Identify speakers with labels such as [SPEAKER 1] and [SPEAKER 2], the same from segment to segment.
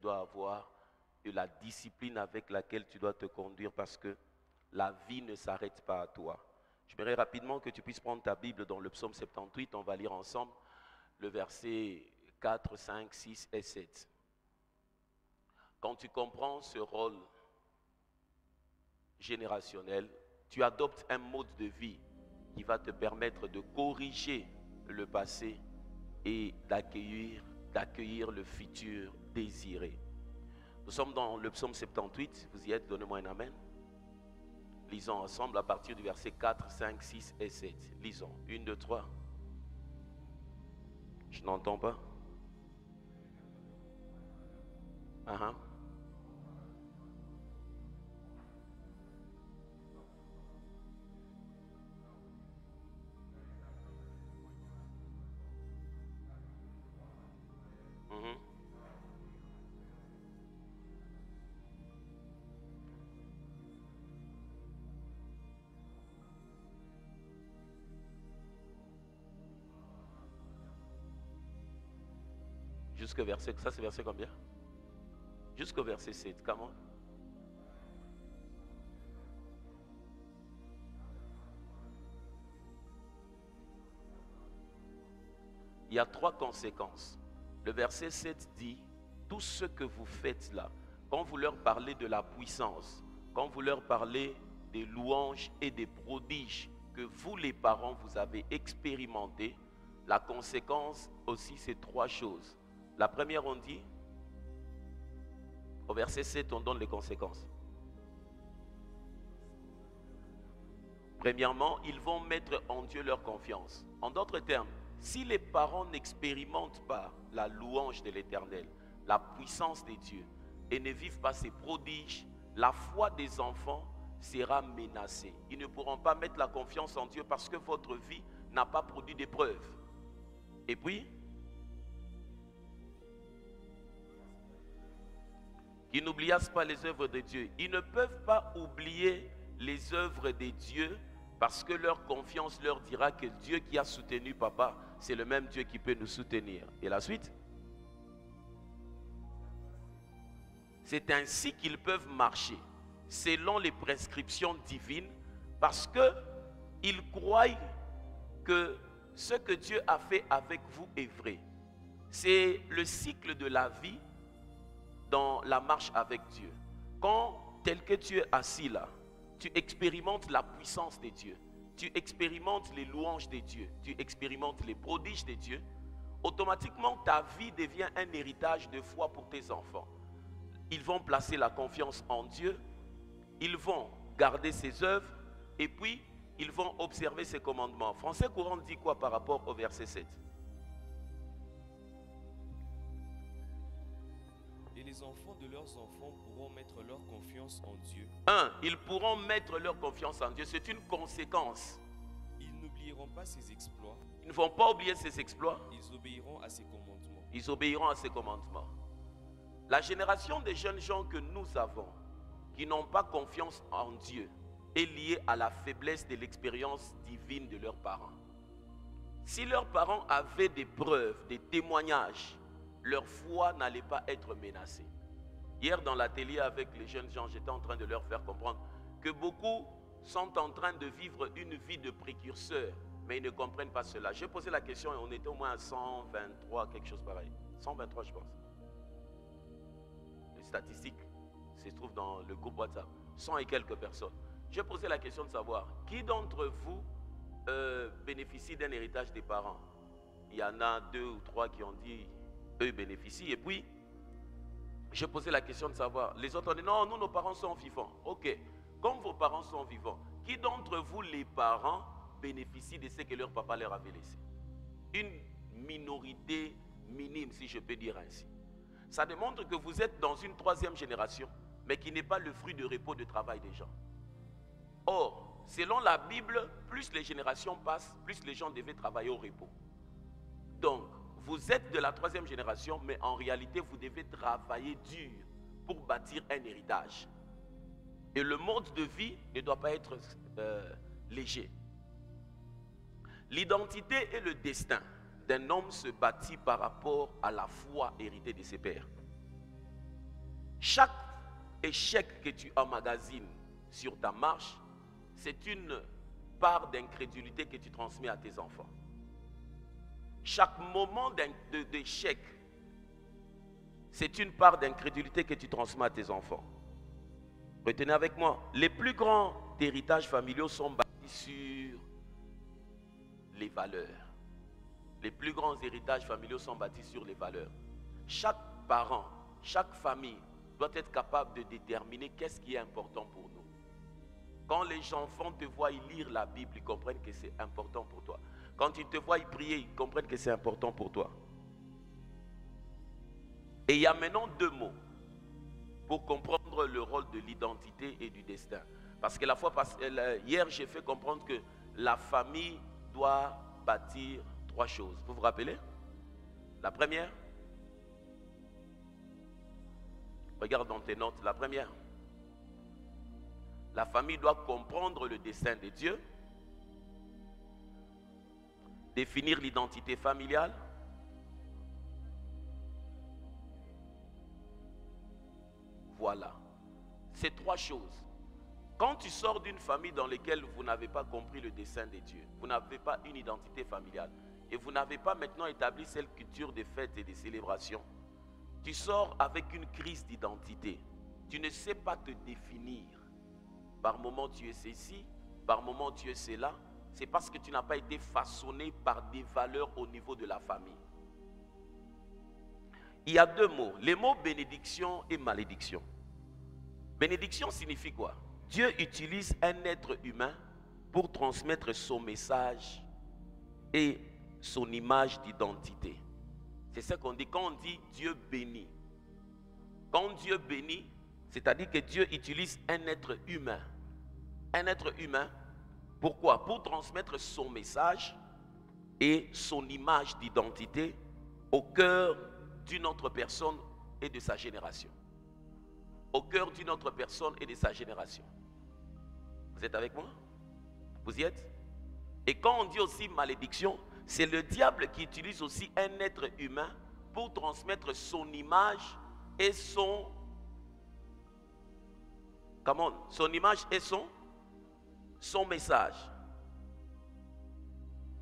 [SPEAKER 1] dois avoir, de la discipline avec laquelle tu dois te conduire parce que la vie ne s'arrête pas à toi. J'aimerais rapidement que tu puisses prendre ta Bible dans le psaume 78. On va lire ensemble le verset 4, 5, 6 et 7. Quand tu comprends ce rôle générationnel, tu adoptes un mode de vie qui va te permettre de corriger le passé et d'accueillir le futur désiré. Nous sommes dans le psaume 78, vous y êtes, donnez-moi un amen. Lisons ensemble à partir du verset 4, 5, 6 et 7. Lisons, 1, 2, 3. Je n'entends pas. Uh-huh. Mhm. Jusqu'au verset, ça c'est verset combien? Jusqu'au verset 7, comment? Il y a 3 conséquences. Le verset 7 dit, tout ce que vous faites là, quand vous leur parlez de la puissance, quand vous leur parlez des louanges et des prodiges que vous les parents vous avez expérimentés, la conséquence aussi c'est 3 choses. La première on dit, au verset 7 on donne les conséquences. Premièrement, ils vont mettre en Dieu leur confiance. En d'autres termes, si les parents n'expérimentent pas la louange de l'Éternel, la puissance de Dieu, et ne vivent pas ces prodiges, la foi des enfants sera menacée. Ils ne pourront pas mettre la confiance en Dieu parce que votre vie n'a pas produit d'épreuves. Et puis, qu'ils n'oubliassent pas les œuvres de Dieu. Ils ne peuvent pas oublier les œuvres de Dieu parce que leur confiance leur dira que Dieu qui a soutenu papa, c'est le même Dieu qui peut nous soutenir. Et la suite? C'est ainsi qu'ils peuvent marcher selon les prescriptions divines parce qu'ils croient que ce que Dieu a fait avec vous est vrai. C'est le cycle de la vie dans la marche avec Dieu. Quand tel que tu es assis là, tu expérimentes la puissance de Dieu, tu expérimentes les louanges de Dieu, tu expérimentes les prodiges de Dieu, automatiquement ta vie devient un héritage de foi pour tes enfants. Ils vont placer la confiance en Dieu, ils vont garder ses œuvres et puis ils vont observer ses commandements. Français courant dit quoi par rapport au verset 7?
[SPEAKER 2] Et les enfants de leurs enfants pourront mettre leur confiance en Dieu.
[SPEAKER 1] 1. Ils pourront mettre leur confiance en Dieu. C'est une conséquence.
[SPEAKER 2] Ils n'oublieront pas ses exploits.
[SPEAKER 1] Ils ne vont pas oublier ses exploits.
[SPEAKER 2] Ils obéiront à ses commandements.
[SPEAKER 1] Ils obéiront à ses commandements. La génération des jeunes gens que nous avons, qui n'ont pas confiance en Dieu, est liée à la faiblesse de l'expérience divine de leurs parents. Si leurs parents avaient des preuves, des témoignages, leur foi n'allait pas être menacée. Hier dans l'atelier avec les jeunes gens, j'étais en train de leur faire comprendre que beaucoup sont en train de vivre une vie de précurseur, mais ils ne comprennent pas cela. J'ai posé la question et on était au moins à 123, quelque chose pareil. 123 je pense. Les statistiques se trouvent dans le groupe WhatsApp. 100 et quelques personnes. J'ai posé la question de savoir qui d'entre vous bénéficie d'un héritage des parents. Il y en a 2 ou 3 qui ont dit eux bénéficient. Et puis, j'ai posé la question de savoir, les autres ont dit non, nous nos parents sont vivants. Ok, comme vos parents sont vivants, qui d'entre vous les parents bénéficient de ce que leur papa leur avait laissé? Une minorité minime, si je peux dire ainsi. Ça démontre que vous êtes dans une 3e génération, mais qui n'est pas le fruit de repos de travail des gens. Or, selon la Bible, plus les générations passent, plus les gens devaient travailler au repos. Donc, vous êtes de la 3e génération, mais en réalité, vous devez travailler dur pour bâtir un héritage. Et le mode de vie ne doit pas être léger. L'identité et le destin d'un homme se bâtit par rapport à la foi héritée de ses pères. Chaque échec que tu emmagasines sur ta marche, c'est une part d'incrédulité que tu transmets à tes enfants. Chaque moment d'échec, c'est une part d'incrédulité que tu transmets à tes enfants. Retenez avec moi, les plus grands héritages familiaux sont bâtis sur les valeurs. Les plus grands héritages familiaux sont bâtis sur les valeurs. Chaque parent, chaque famille doit être capable de déterminer qu'est-ce qui est important pour nous. Quand les enfants te voient lire la Bible, ils comprennent que c'est important pour toi. Quand ils te voient prier, ils comprennent que c'est important pour toi. Et il y a maintenant 2 mots pour comprendre le rôle de l'identité et du destin. Parce que hier, j'ai fait comprendre que la famille doit bâtir 3 choses. Vous vous rappelez? La première, regarde dans tes notes, la première. La famille doit comprendre le dessein de Dieu, définir l'identité familiale, voilà. Ces 3 choses. Quand tu sors d'une famille dans laquelle vous n'avez pas compris le dessein de Dieu, vous n'avez pas une identité familiale, et vous n'avez pas maintenant établi cette culture des fêtes et des célébrations, tu sors avec une crise d'identité. Tu ne sais pas te définir. Par moment tu es ceci, par moment tu es cela. C'est parce que tu n'as pas été façonné par des valeurs au niveau de la famille. Il y a 2 mots, les mots bénédiction et malédiction. Bénédiction signifie quoi? Dieu utilise un être humain pour transmettre son message et son image d'identité. C'est ça qu'on dit quand on dit Dieu bénit. Quand Dieu bénit, c'est-à-dire que Dieu utilise un être humain. Un être humain, pourquoi? Pour transmettre son message et son image d'identité au cœur d'une autre personne et de sa génération. Au cœur d'une autre personne et de sa génération. Vous êtes avec moi? Vous y êtes? Et quand on dit aussi malédiction, c'est le diable qui utilise aussi un être humain pour transmettre son image et son image et son message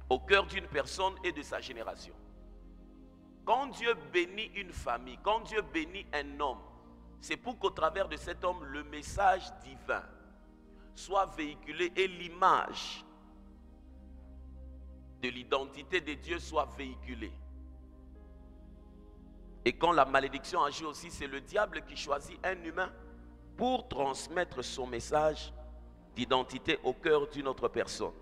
[SPEAKER 1] au cœur d'une personne et de sa génération. Quand Dieu bénit une famille, quand Dieu bénit un homme, c'est pour qu'au travers de cet homme, le message divin soit véhiculé et l'image de l'identité de Dieu soit véhiculée. Et quand la malédiction agit aussi, c'est le diable qui choisit un humain pour transmettre son message d'identité au cœur d'une autre personne.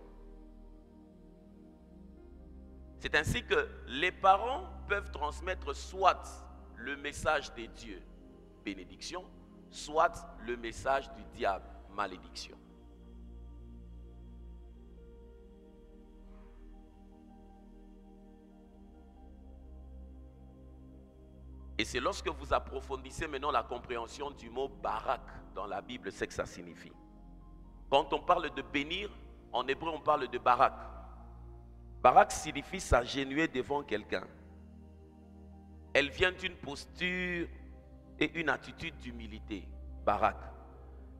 [SPEAKER 1] C'est ainsi que les parents peuvent transmettre soit le message de Dieu, bénédiction, soit le message du diable, malédiction. Et c'est lorsque vous approfondissez maintenant la compréhension du mot barak dans la Bible, c'est que ça signifie. Quand on parle de bénir, en hébreu on parle de barak. Barak signifie s'agenouiller devant quelqu'un. Elle vient d'une posture et une attitude d'humilité, barak.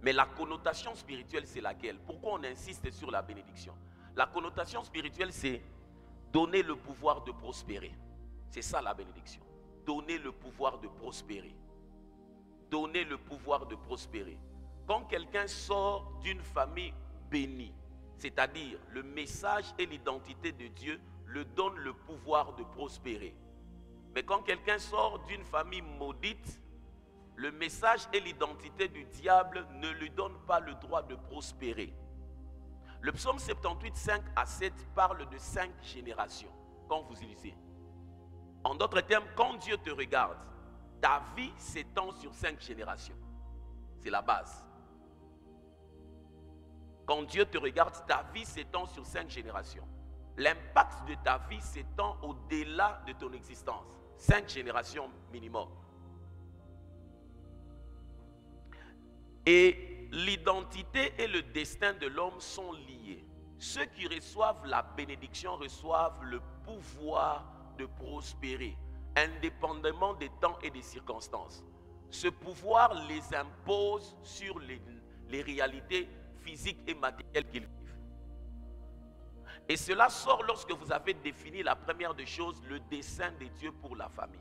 [SPEAKER 1] Mais la connotation spirituelle, c'est laquelle? Pourquoi on insiste sur la bénédiction? La connotation spirituelle, c'est donner le pouvoir de prospérer. C'est ça la bénédiction. Donner le pouvoir de prospérer. Donner le pouvoir de prospérer. Quand quelqu'un sort d'une famille bénie, c'est-à-dire le message et l'identité de Dieu le donnent le pouvoir de prospérer. Mais quand quelqu'un sort d'une famille maudite, le message et l'identité du diable ne lui donnent pas le droit de prospérer. Le psaume 78, 5 à 7 parle de 5 générations. Quand vous lisez. En d'autres termes, quand Dieu te regarde, ta vie s'étend sur 5 générations. C'est la base. Quand Dieu te regarde, ta vie s'étend sur 5 générations. L'impact de ta vie s'étend au-delà de ton existence. 5 générations minimum. Et l'identité et le destin de l'homme sont liés. Ceux qui reçoivent la bénédiction reçoivent le pouvoir de prospérer, indépendamment des temps et des circonstances. ce pouvoir les impose sur les réalités physiques et matérielles qu'ils vivent. Et cela sort lorsque vous avez défini la première des choses, le dessein de Dieu pour la famille.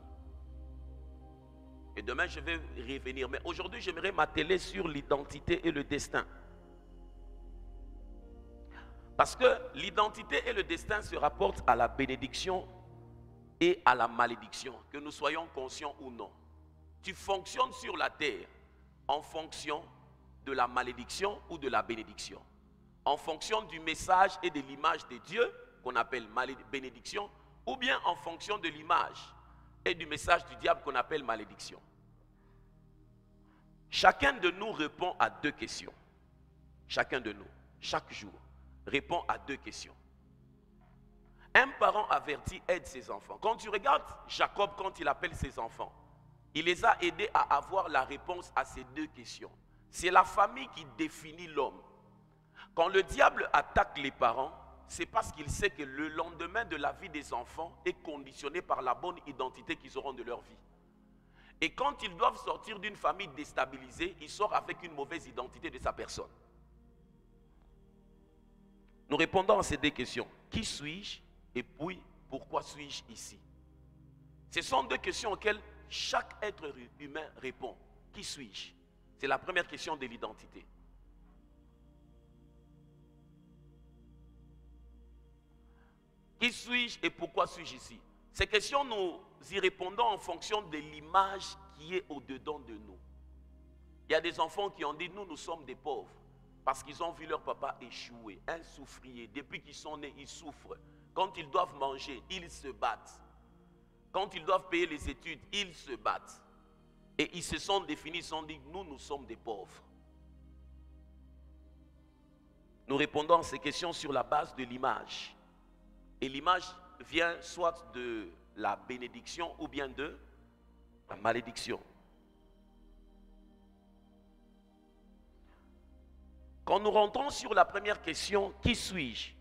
[SPEAKER 1] Et demain, je vais revenir. Mais aujourd'hui, j'aimerais m'atteler sur l'identité et le destin. Parce que l'identité et le destin se rapportent à la bénédiction et à la malédiction, que nous soyons conscients ou non. Tu fonctionnes sur la terre en fonction de la malédiction ou de la bénédiction. En fonction du message et de l'image de Dieu, qu'on appelle bénédiction, ou bien en fonction de l'image et du message du diable qu'on appelle malédiction. Chacun de nous répond à deux questions. Chacun de nous, chaque jour, répond à deux questions. Un parent averti aide ses enfants. Quand tu regardes Jacob, quand il appelle ses enfants, il les a aidés à avoir la réponse à ces deux questions. C'est la famille qui définit l'homme. Quand le diable attaque les parents, c'est parce qu'il sait que le lendemain de la vie des enfants est conditionné par la bonne identité qu'ils auront de leur vie. Et quand ils doivent sortir d'une famille déstabilisée, ils sortent avec une mauvaise identité de sa personne. Nous répondons à ces deux questions. Qui suis-je et puis pourquoi suis-je ici? Ce sont deux questions auxquelles chaque être humain répond. Qui suis-je? C'est la première question de l'identité. Qui suis-je et pourquoi suis-je ici? Ces questions, nous y répondons en fonction de l'image qui est au-dedans de nous. Il y a des enfants qui ont dit, nous sommes des pauvres. Parce qu'ils ont vu leur papa échouer, un souffrier. Depuis qu'ils sont nés, ils souffrent. Quand ils doivent manger, ils se battent. Quand ils doivent payer les études, ils se battent. Et ils se sont définis, ils se sont dit, nous sommes des pauvres. Nous répondons à ces questions sur la base de l'image. Et l'image vient soit de la bénédiction ou bien de la malédiction. Quand nous rentrons sur la première question, qui suis-je?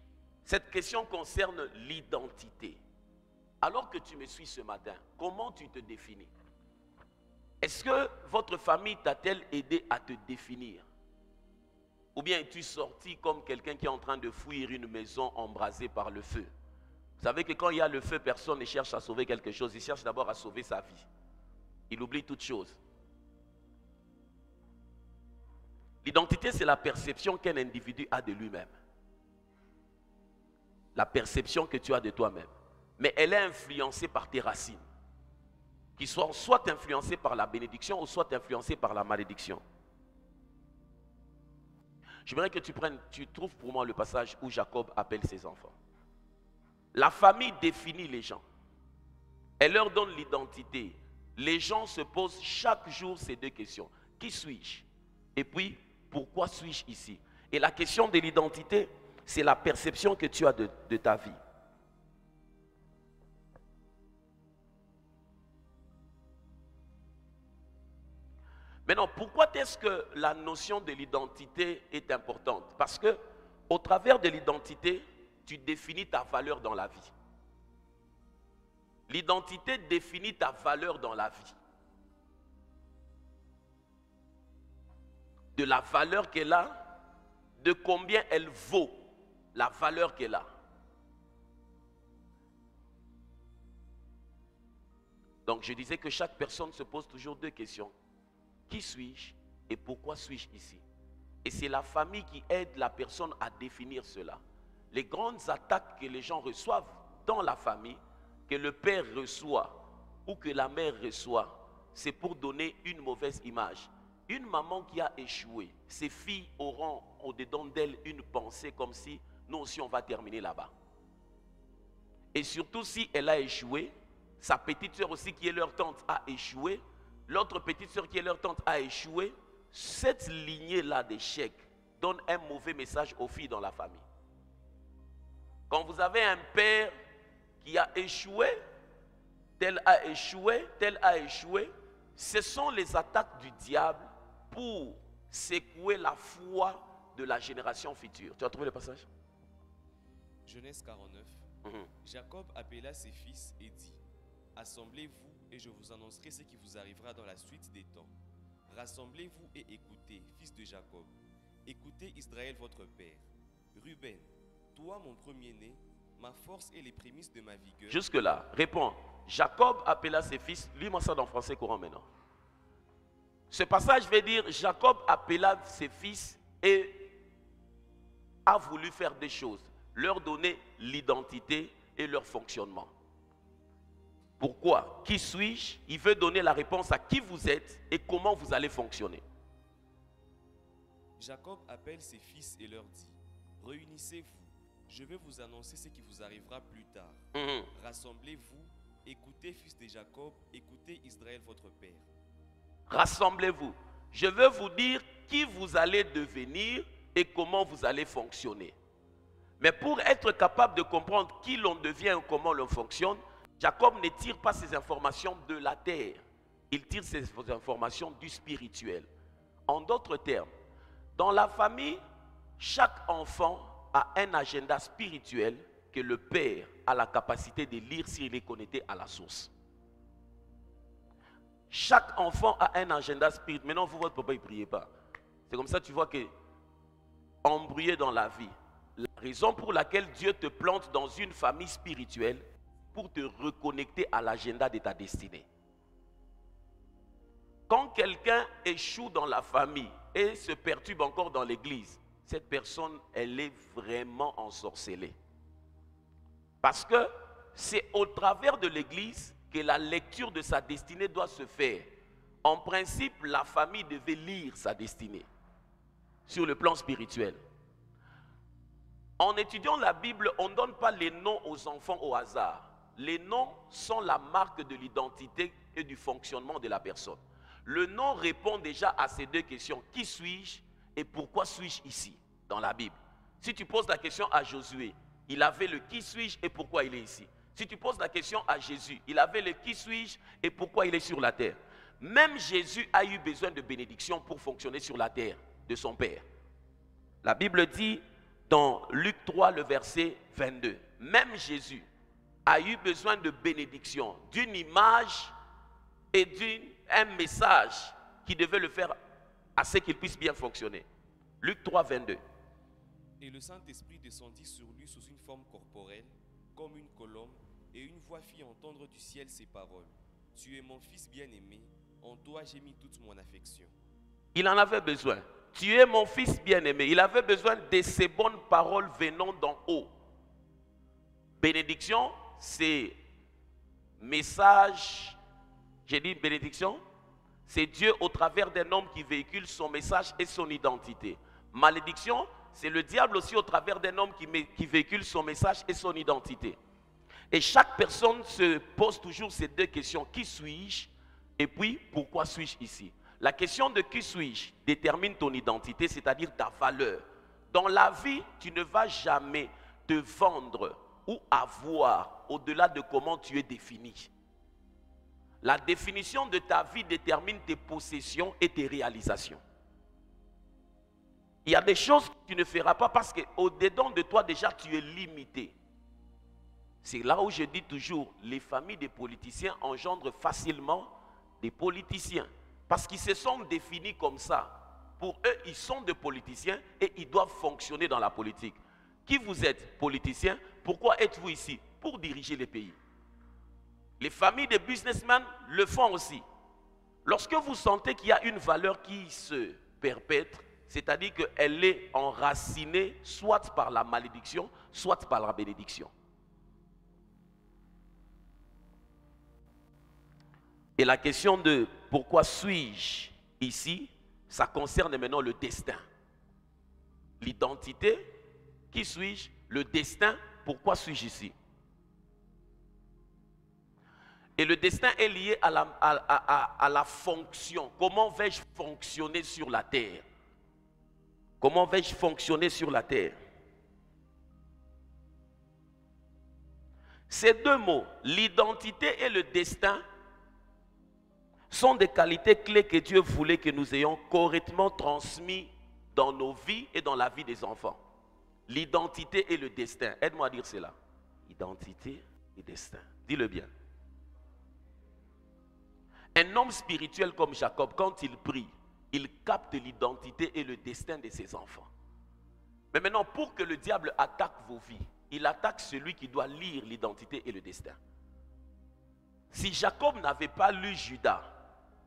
[SPEAKER 1] Cette question concerne l'identité. Alors que tu me suis ce matin, comment tu te définis? Est-ce que votre famille t'a-t-elle aidé à te définir? Ou bien es-tu sorti comme quelqu'un qui est en train de fuir une maison embrasée par le feu? Vous savez que quand il y a le feu, personne ne cherche à sauver quelque chose. Il cherche d'abord à sauver sa vie. Il oublie toute chose. L'identité, c'est la perception qu'un individu a de lui-même. La perception que tu as de toi-même. Mais elle est influencée par tes racines. Qui sont soit influencées par la bénédiction ou soit influencées par la malédiction. J'aimerais que tu trouves pour moi le passage où Jacob appelle ses enfants. La famille définit les gens. Elle leur donne l'identité. Les gens se posent chaque jour ces deux questions. Qui suis-je? Et puis, pourquoi suis-je ici? Et la question de l'identité, c'est la perception que tu as de ta vie. Maintenant, pourquoi est-ce que la notion de l'identité est importante? Parce que, au travers de l'identité, tu définis ta valeur dans la vie. L'identité définit ta valeur dans la vie. De la valeur qu'elle a, de combien elle vaut, la valeur qu'elle a. Donc je disais que chaque personne se pose toujours deux questions. Qui suis-je et pourquoi suis-je ici? Et c'est la famille qui aide la personne à définir cela. Les grandes attaques que les gens reçoivent dans la famille, que le père reçoit ou que la mère reçoit, c'est pour donner une mauvaise image. Une maman qui a échoué, ses filles auront au-dedans d'elle une pensée comme si nous aussi on va terminer là-bas. Et surtout si elle a échoué, sa petite soeur aussi qui est leur tante a échoué, l'autre petite soeur qui est leur tante a échoué. Cette lignée-là d'échecs donne un mauvais message aux filles dans la famille. Quand vous avez un père qui a échoué, tel a échoué, tel a échoué, ce sont les attaques du diable pour secouer la foi de la génération future. Tu as trouvé le passage?
[SPEAKER 2] Genèse 49. Jacob appela ses fils et dit, assemblez-vous et je vous annoncerai ce qui vous arrivera dans la suite des temps. Rassemblez-vous et écoutez, fils de Jacob. Écoutez Israël votre père. Ruben, toi mon premier-né, ma force et les prémices de ma vigueur.
[SPEAKER 1] Jusque-là, réponds. Jacob appela ses fils. Lis-moi ça dans français courant maintenant. Ce passage veut dire Jacob appela ses fils et a voulu faire des choses, leur donner l'identité et leur fonctionnement. Pourquoi? Qui suis-je? Il veut donner la réponse à qui vous êtes et comment vous allez fonctionner.
[SPEAKER 2] Jacob appelle ses fils et leur dit: réunissez-vous, je vais vous annoncer ce qui vous arrivera plus tard. Rassemblez-vous, écoutez, fils de Jacob, écoutez Israël votre père.
[SPEAKER 1] Rassemblez-vous. Je veux vous dire qui vous allez devenir et comment vous allez fonctionner. Mais pour être capable de comprendre qui l'on devient et comment l'on fonctionne, Jacob ne tire pas ses informations de la terre. Il tire ses informations du spirituel. En d'autres termes, dans la famille, chaque enfant a un agenda spirituel que le père a la capacité de lire s'il est connecté à la source. Chaque enfant a un agenda spirituel. Maintenant, vous, votre papa, il ne priez pas. C'est comme ça que tu vois que embrouillé dans la vie. La raison pour laquelle Dieu te plante dans une famille spirituelle, pour te reconnecter à l'agenda de ta destinée. Quand quelqu'un échoue dans la famille et se perturbe encore dans l'église, cette personne, elle est vraiment ensorcelée. Parce que c'est au travers de l'église que la lecture de sa destinée doit se faire. En principe, la famille devait lire sa destinée sur le plan spirituel. En étudiant la Bible, on ne donne pas les noms aux enfants au hasard. Les noms sont la marque de l'identité et du fonctionnement de la personne. Le nom répond déjà à ces deux questions. Qui suis-je et pourquoi suis-je ici dans la Bible? Si tu poses la question à Josué, il avait le qui suis-je et pourquoi il est ici. Si tu poses la question à Jésus, il avait le qui suis-je et pourquoi il est sur la terre. Même Jésus a eu besoin de bénédiction pour fonctionner sur la terre de son Père. La Bible dit dans Luc 3, le verset 22, même Jésus a eu besoin de bénédiction, d'une image et d'un message qui devait le faire à ce qu'il puisse bien fonctionner. Luc 3, 22.
[SPEAKER 2] Et le Saint-Esprit descendit sur lui sous une forme corporelle, comme une colombe, et une voix fit entendre du ciel ces paroles. Tu es mon fils bien-aimé, en toi j'ai mis toute mon affection.
[SPEAKER 1] Il en avait besoin. Tu es mon fils bien-aimé. Il avait besoin de ces bonnes paroles venant d'en haut. Bénédiction, c'est message. J'ai dit bénédiction. C'est Dieu au travers d'un homme qui véhicule son message et son identité. Malédiction, c'est le diable aussi au travers d'un homme qui véhicule son message et son identité. Et chaque personne se pose toujours ces deux questions. Qui suis-je? Et puis, pourquoi suis-je ici? La question de qui suis-je détermine ton identité, c'est-à-dire ta valeur. Dans la vie, tu ne vas jamais te vendre ou avoir au-delà de comment tu es défini. La définition de ta vie détermine tes possessions et tes réalisations. Il y a des choses que tu ne feras pas parce qu'au-dedans de toi, déjà, tu es limité. C'est là où je dis toujours, les familles des politiciens engendrent facilement des politiciens. Parce qu'ils se sont définis comme ça. Pour eux, ils sont des politiciens et ils doivent fonctionner dans la politique. Qui vous êtes, politicien? Pourquoi êtes-vous ici? Pour diriger les pays. Les familles de businessmen le font aussi. Lorsque vous sentez qu'il y a une valeur qui se perpètre, c'est-à-dire qu'elle est enracinée soit par la malédiction, soit par la bénédiction. Et la question de pourquoi suis-je ici, ça concerne maintenant le destin. L'identité, qui suis-je? Le destin, pourquoi suis-je ici? Et le destin est lié à la fonction. Comment vais-je fonctionner sur la terre? Comment vais-je fonctionner sur la terre? Ces deux mots, l'identité et le destin, sont des qualités clés que Dieu voulait que nous ayons correctement transmis dans nos vies et dans la vie des enfants. L'identité et le destin. Aide-moi à dire cela. Identité et destin. Dis-le bien. Un homme spirituel comme Jacob, quand il prie, il capte l'identité et le destin de ses enfants. Mais maintenant, pour que le diable attaque vos vies, il attaque celui qui doit lire l'identité et le destin. Si Jacob n'avait pas lu Judas,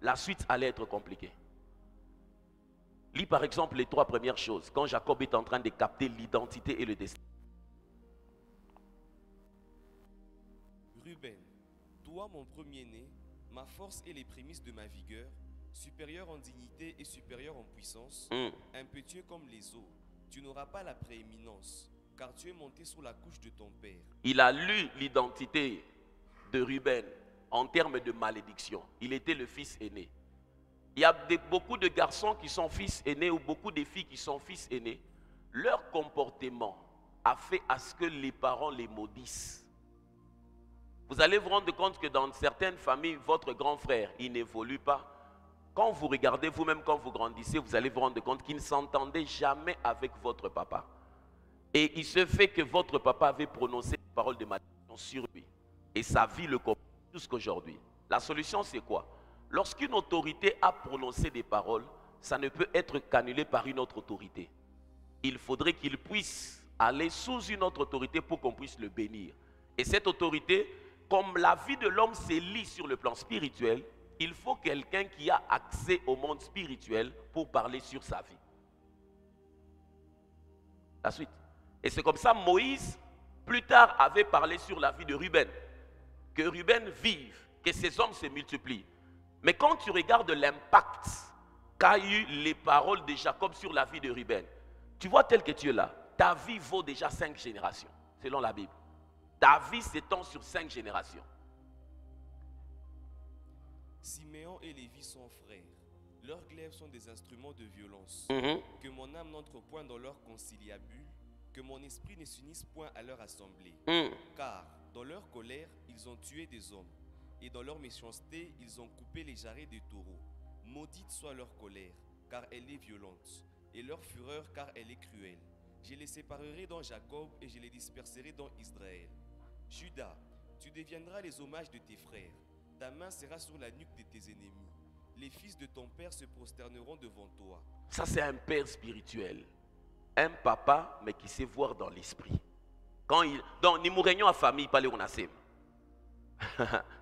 [SPEAKER 1] la suite allait être compliquée. Lis par exemple les 3 premières choses, quand Jacob est en train de capter l'identité et le destin.
[SPEAKER 2] Ruben, toi mon premier-né, ma force et les prémices de ma vigueur, supérieur en dignité et supérieur en puissance, impétueux comme les eaux, tu n'auras pas la prééminence, car tu es monté sur la couche de ton père.
[SPEAKER 1] Il a lu l'identité de Ruben en termes de malédiction. Il était le fils aîné. Il y a beaucoup de garçons qui sont fils aînés ou beaucoup de filles qui sont fils aînés. Leur comportement a fait à ce que les parents les maudissent. Vous allez vous rendre compte que dans certaines familles, votre grand frère, il n'évolue pas. Quand vous regardez vous-même, quand vous grandissez, vous allez vous rendre compte qu'il ne s'entendait jamais avec votre papa. Et il se fait que votre papa avait prononcé des paroles de malédiction sur lui. Et sa vie le comprend jusqu'aujourd'hui. La solution, c'est quoi? Lorsqu'une autorité a prononcé des paroles, ça ne peut être qu'annulé par une autre autorité. Il faudrait qu'il puisse aller sous une autre autorité pour qu'on puisse le bénir. Et cette autorité, comme la vie de l'homme s'élit sur le plan spirituel, il faut quelqu'un qui a accès au monde spirituel pour parler sur sa vie. La suite. Et c'est comme ça Moïse, plus tard, avait parlé sur la vie de Ruben. Que Ruben vive, que ses hommes se multiplient. Mais quand tu regardes l'impact qu'a eu les paroles de Jacob sur la vie de Ruben, tu vois tel que tu es là, ta vie vaut déjà 5 générations, selon la Bible. Ta vie s'étend sur 5 générations.
[SPEAKER 2] Siméon et Lévi sont frères. Leurs glaives sont des instruments de violence. Que mon âme n'entre point dans leur conciliabule, que mon esprit ne s'unisse point à leur assemblée. Car dans leur colère, ils ont tué des hommes. Et dans leur méchanceté, ils ont coupé les jarrets des taureaux. Maudite soit leur colère, car elle est violente, et leur fureur, car elle est cruelle. Je les séparerai dans Jacob, et je les disperserai dans Israël. Judas, tu deviendras les hommages de tes frères. Ta main sera sur la nuque de tes ennemis. Les fils de ton père se prosterneront devant toi.
[SPEAKER 1] Ça, c'est un père spirituel. Un papa, mais qui sait voir dans l'esprit. Donc, nous réunions en famille, pas les onasem.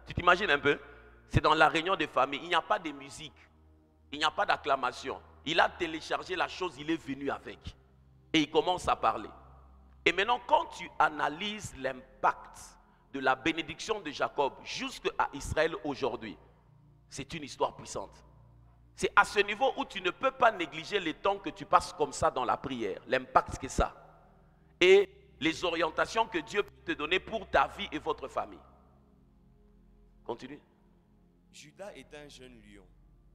[SPEAKER 1] Tu t'imagines un peu? C'est dans la réunion de famille. Il n'y a pas de musique. Il n'y a pas d'acclamation. Il a téléchargé la chose, il est venu avec. Et il commence à parler. Et maintenant, quand tu analyses l'impact de la bénédiction de Jacob jusqu'à Israël aujourd'hui, c'est une histoire puissante. C'est à ce niveau où tu ne peux pas négliger les temps que tu passes comme ça dans la prière, l'impact que ça. Et les orientations que Dieu peut te donner pour ta vie et votre famille. Continue.
[SPEAKER 2] Judas est un jeune lion.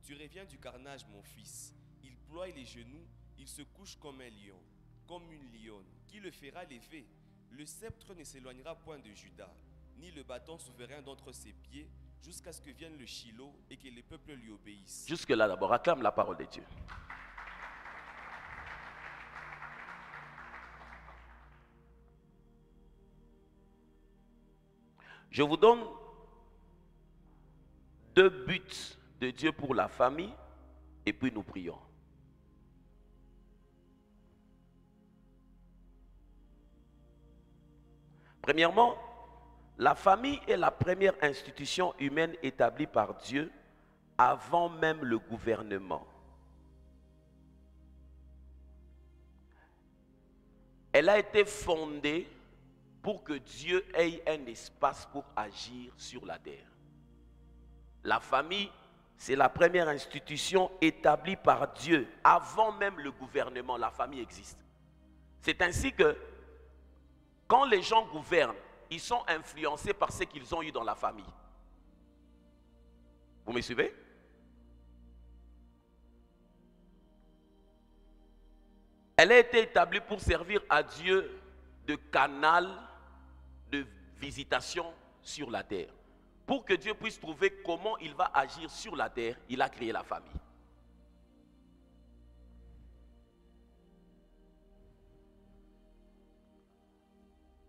[SPEAKER 2] Tu reviens du carnage, mon fils. Il ploie les genoux, il se couche comme un lion, comme une lionne. Qui le fera lever? Le sceptre ne s'éloignera point de Judas, ni le bâton souverain d'entre ses pieds, jusqu'à ce que vienne le Shiloh et que les peuples lui obéissent.
[SPEAKER 1] Jusque-là d'abord, acclame la parole de Dieu. Je vous donne 2 buts de Dieu pour la famille et puis nous prions. Premièrement, la famille est la première institution humaine établie par Dieu avant même le gouvernement. Elle a été fondée pour que Dieu ait un espace pour agir sur la terre. La famille, c'est la première institution établie par Dieu. Avant même le gouvernement, la famille existe. C'est ainsi que quand les gens gouvernent, ils sont influencés par ce qu'ils ont eu dans la famille. Vous me suivez? Elle a été établie pour servir à Dieu de canal de visitation sur la terre. Pour que Dieu puisse trouver comment il va agir sur la terre, il a créé la famille.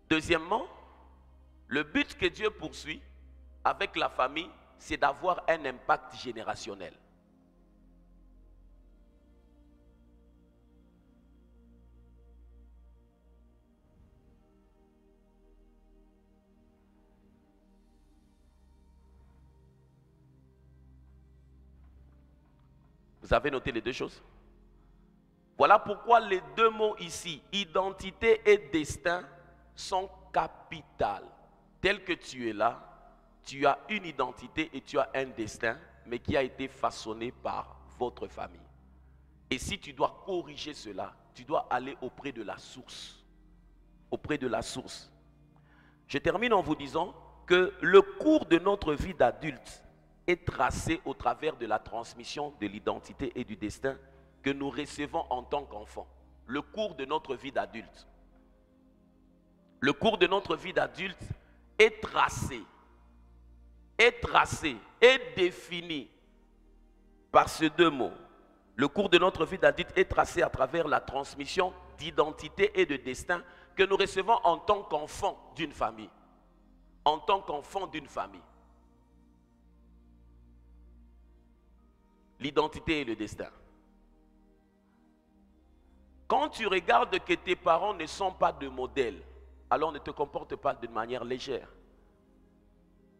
[SPEAKER 1] Deuxièmement, le but que Dieu poursuit avec la famille, c'est d'avoir un impact générationnel. Vous avez noté les deux choses? Voilà pourquoi les deux mots ici, identité et destin, sont capitales. Tel que tu es là, tu as une identité et tu as un destin, mais qui a été façonné par votre famille. Et si tu dois corriger cela, tu dois aller auprès de la source. Auprès de la source. Je termine en vous disant que le cours de notre vie d'adulte est tracé au travers de la transmission de l'identité et du destin que nous recevons en tant qu'enfants. Le cours de notre vie d'adulte. Le cours de notre vie d'adulte est tracé, est défini par ces deux mots. Le cours de notre vie d'adulte est tracé à travers la transmission d'identité et de destin que nous recevons en tant qu'enfants d'une famille. En tant qu'enfants d'une famille. L'identité et le destin. Quand tu regardes que tes parents ne sont pas de modèle, alors ne te comporte pas de manière légère.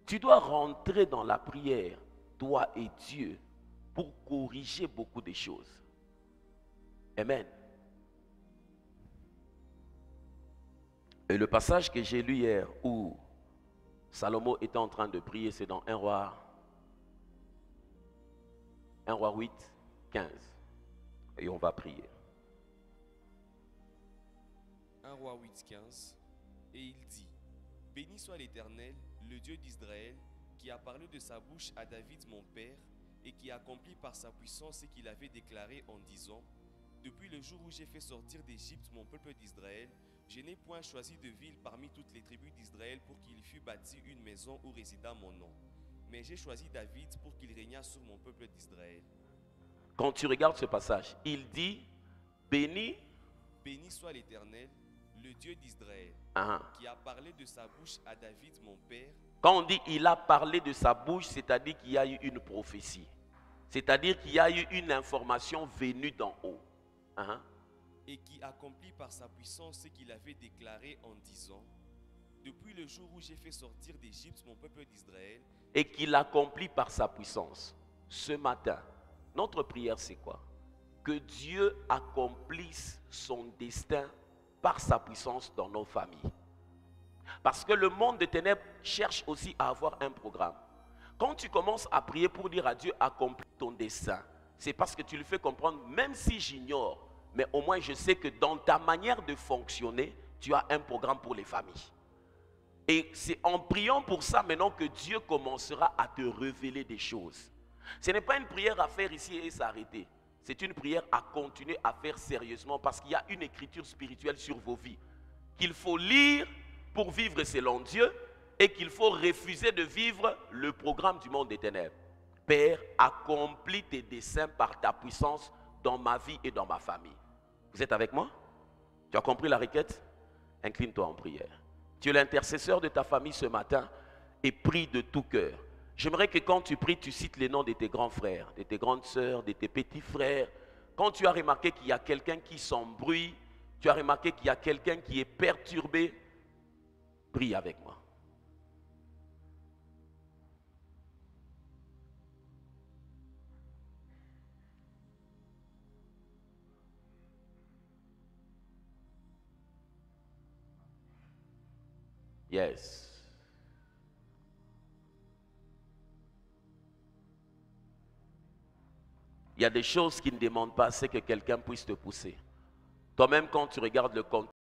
[SPEAKER 1] Tu dois rentrer dans la prière, toi et Dieu, pour corriger beaucoup de choses. Amen. Et le passage que j'ai lu hier où Salomon était en train de prier, c'est dans 1 Roi 8, 15. Et on va prier.
[SPEAKER 2] 1 Roi 8, 15. Et il dit, béni soit l'Éternel, le Dieu d'Israël, qui a parlé de sa bouche à David mon père, et qui accomplit par sa puissance ce qu'il avait déclaré en disant, depuis le jour où j'ai fait sortir d'Égypte mon peuple d'Israël, je n'ai point choisi de ville parmi toutes les tribus d'Israël pour qu'il fût bâti une maison où résida mon nom. Mais j'ai choisi David pour qu'il régnât sur mon peuple d'Israël.
[SPEAKER 1] Quand tu regardes ce passage, il dit, béni
[SPEAKER 2] soit l'Éternel, le Dieu d'Israël, qui a parlé de sa bouche à David mon père.
[SPEAKER 1] Quand on dit il a parlé de sa bouche, c'est-à-dire qu'il y a eu une prophétie. C'est-à-dire qu'il y a eu une information venue d'en haut.
[SPEAKER 2] Et qui accomplit par sa puissance ce qu'il avait déclaré en disant, depuis le jour où j'ai fait sortir d'Égypte mon peuple d'Israël.
[SPEAKER 1] Et qu'il accomplit par sa puissance. Ce matin, notre prière c'est quoi? Que Dieu accomplisse son destin par sa puissance dans nos familles. Parce que le monde des ténèbres cherche aussi à avoir un programme. Quand tu commences à prier pour dire à Dieu accomplis ton dessein, c'est parce que tu lui fais comprendre, même si j'ignore, mais au moins je sais que dans ta manière de fonctionner, tu as un programme pour les familles. Et c'est en priant pour ça maintenant que Dieu commencera à te révéler des choses. Ce n'est pas une prière à faire ici et s'arrêter. C'est une prière à continuer à faire sérieusement parce qu'il y a une écriture spirituelle sur vos vies qu'il faut lire pour vivre selon Dieu et qu'il faut refuser de vivre le programme du monde des ténèbres. Père, accomplis tes desseins par ta puissance dans ma vie et dans ma famille. Vous êtes avec moi? Tu as compris la requête? Incline-toi en prière. Tu es l'intercesseur de ta famille ce matin et prie de tout cœur. J'aimerais que quand tu pries, tu cites les noms de tes grands frères, de tes grandes sœurs, de tes petits frères. Quand tu as remarqué qu'il y a quelqu'un qui s'embrouille, tu as remarqué qu'il y a quelqu'un qui est perturbé, prie avec moi. Yes. Il y a des choses qui ne demandent pas, c'est que quelqu'un puisse te pousser. Toi-même, quand tu regardes le contexte,